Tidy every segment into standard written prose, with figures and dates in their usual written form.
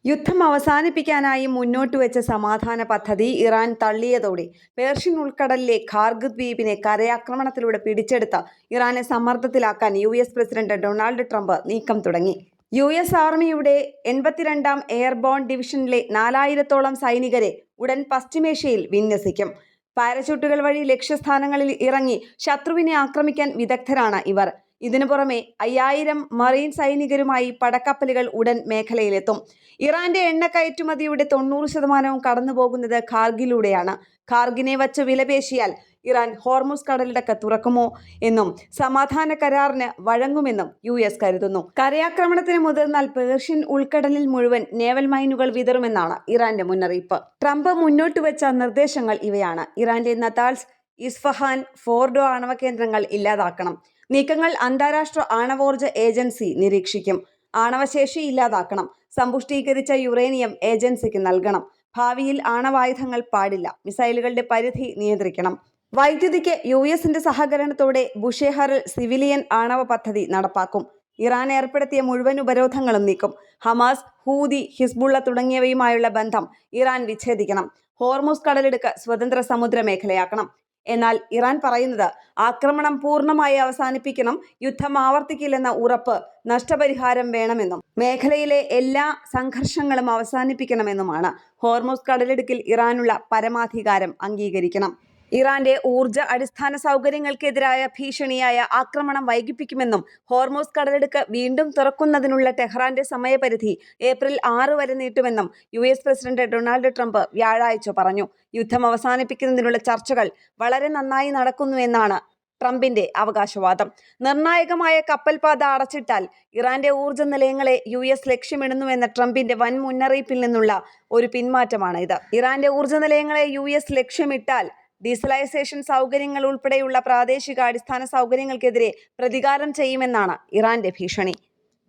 യുദ്ധം അവസാനിപ്പിക്കാനായി മുന്നോട്ട് വെച്ച സമാധാന പദ്ധതി ഇറാൻ തള്ളിയതോടെ പേർഷ്യൻ ഉൾക്കടലിലെ ഖാർഗ് ദ്വീപിനെ കരയാക്രമണത്തിലൂടെ പിടിച്ചെടുത്ത ഇറാനെ സമ്മർദ്ദത്തിലാക്കാൻ US പ്രസിഡന്റ് ഡൊണാൾഡ് ട്രംപ് നീക്കം തുടങ്ങി. US ആർമിയുടെ 82ാം എയർബോൺ ഡിവിഷനിലെ 4000-ഓളം സൈനികരെ ഉടൻ പശ്ചിമേഷ്യയിൽ വിന്യസിക്കും. പാരച്യൂട്ടുകൾ വഴി ലക്ഷ്യസ്ഥാനങ്ങളിൽ ഇറങ്ങി ശത്രുവിനെ ആക്രമിക്കാൻ വിദഗ്ധരാണ് ഇവർ. ഇതിനു പുറമെ 5000 മറീൻ സൈനികരുമായി പടക്കപ്പലുകൾ ഉടൻ മേഖലയിലെത്തും. ഇറാന്റെ എണ്ണ കയറ്റുമതിയുടെ 90% കടന്നുപോകുന്നത് ഖാർഗിലൂടെയാണ്. ഖാർഗിനെ വച്ച് വിലപേശിയാൽ ഇറാൻ ഹോർമുസ് കടലിടുക്ക് തുറക്കുമോ എന്നും സമാധാന കരാറിന് വഴങ്ങുമെന്നും US കരുതുന്നു. കരയാക്രമണത്തിന് മുതിർന്നാൽ പേർഷ്യൻ ഉൾക്കടലിൽ മുഴുവൻ നേവൽ മൈനുകൾ വിതറുമെന്നാണ് ഇറാന്റെ മുന്നറിയിപ്പ്. ട്രംപ് മുന്നോട്ട് വെച്ച നിർദ്ദേശങ്ങൾ ഇവയാണ്. ഇറാന്റെ നതാൽസ്, ഇസ്ഫഹാൻ, ഫോർഡോ ആണവ കേന്ദ്രങ്ങൾ ഇല്ലാതാക്കണം. നീക്കങ്ങൾ അന്താരാഷ്ട്ര ആണവോർജ ഏജൻസി നിരീക്ഷിക്കും. ആണവശേഷി ഇല്ലാതാക്കണം. സമ്പുഷ്ടീകരിച്ച യുറേനിയം ഏജൻസിക്ക് നൽകണം. ഭാവിയിൽ ആണവായുധങ്ങൾ പാടില്ല. മിസൈലുകളുടെ പരിധി നിയന്ത്രിക്കണം. വൈദ്യുതിക്ക് US-ന്റെ സഹകരണത്തോടെ ബുഷെഹറിൽ സിവിലിയൻ ആണവ പദ്ധതി നടപ്പാക്കും. ഇറാൻ ഏർപ്പെടുത്തിയ മുഴുവൻ ഉപരോധങ്ങളും നീക്കും. ഹമാസ്, ഹൂതി, ഹിസ്ബുള്ള തുടങ്ങിയവയുമായുള്ള ബന്ധം ഇറാൻ വിച്ഛേദിക്കണം. ഹോർമുസ് കടലിടുക്ക് സ്വതന്ത്ര സമുദ്ര മേഖലയാക്കണം. എന്നാൽ ഇറാൻ പറയുന്നത് ആക്രമണം പൂർണ്ണമായി അവസാനിപ്പിക്കണം, യുദ്ധം ആവർത്തിക്കില്ലെന്ന ഉറപ്പ്, നഷ്ടപരിഹാരം വേണമെന്നും മേഖലയിലെ എല്ലാ സംഘർഷങ്ങളും അവസാനിപ്പിക്കണമെന്നുമാണ്. ഹോർമുസ് കടലിടുക്കിൽ ഇറാനുള്ള പരമാധികാരം അംഗീകരിക്കണം. ഇറാന്റെ ഊർജ അടിസ്ഥാന സൗകര്യങ്ങൾക്കെതിരായ ഭീഷണിയായ ആക്രമണം വൈകിപ്പിക്കുമെന്നും ഹോർമുസ് കടലിടുക്ക് വീണ്ടും തുറക്കുന്നതിനുള്ള ടെഹ്റാന്റെ സമയപരിധി ഏപ്രിൽ 6 വരെ നീട്ടുമെന്നും US പ്രസിഡന്റ് ഡൊണാൾഡ് ട്രംപ് വ്യാഴാഴ്ച പറഞ്ഞു. യുദ്ധം അവസാനിപ്പിക്കുന്നതിനുള്ള ചർച്ചകൾ വളരെ നന്നായി നടക്കുന്നുവെന്നാണ് ട്രംപിന്റെ അവകാശവാദം. നിർണായകമായ കപ്പൽപാത അടച്ചിട്ടാൽ ഇറാന്റെ ഊർജ്ജ നിലയങ്ങളെ US ലക്ഷ്യമിടുന്നുവെന്ന ട്രംപിന്റെ വൻ മുന്നറിയിപ്പിൽ നിന്നുള്ള ഒരു പിന്മാറ്റമാണ് ഇത്. ഇറാന്റെ ഊർജ്ജ നിലയങ്ങളെ US ലക്ഷ്യമിട്ടാൽ ഡീസലൈസേഷൻ സൗകര്യങ്ങൾ ഉൾപ്പെടെയുള്ള പ്രാദേശിക അടിസ്ഥാന സൗകര്യങ്ങൾക്കെതിരെ പ്രതികാരം ചെയ്യുമെന്നാണ് ഇറാന്റെ ഭീഷണി.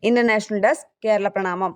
ഇന്റർനാഷണൽ ഡെസ്ക്, കേരള പ്രണാമം.